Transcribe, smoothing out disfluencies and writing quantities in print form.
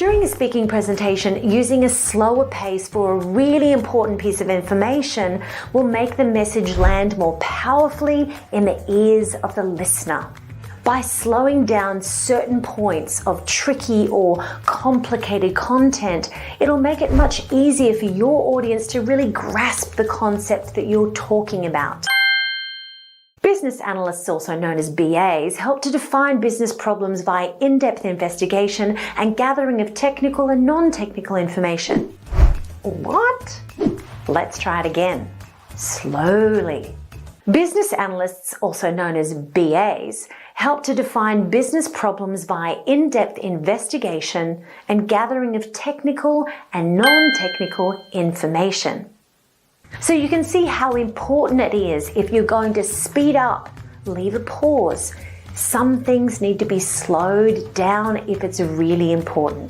During a speaking presentation, using a slower pace for a really important piece of information will make the message land more powerfully in the ears of the listener. By slowing down certain points of tricky or complicated content, it'll make it much easier for your audience to really grasp the concept that you're talking about. Business analysts, also known as BAs, help to define business problems via in-depth investigation and gathering of technical and non-technical information. What? Let's try it again. Slowly. Business analysts, also known as BAs, help to define business problems via in-depth investigation and gathering of technical and non-technical information. So you can see how important it is if you're going to speed up, leave a pause. Some things need to be slowed down if it's really important.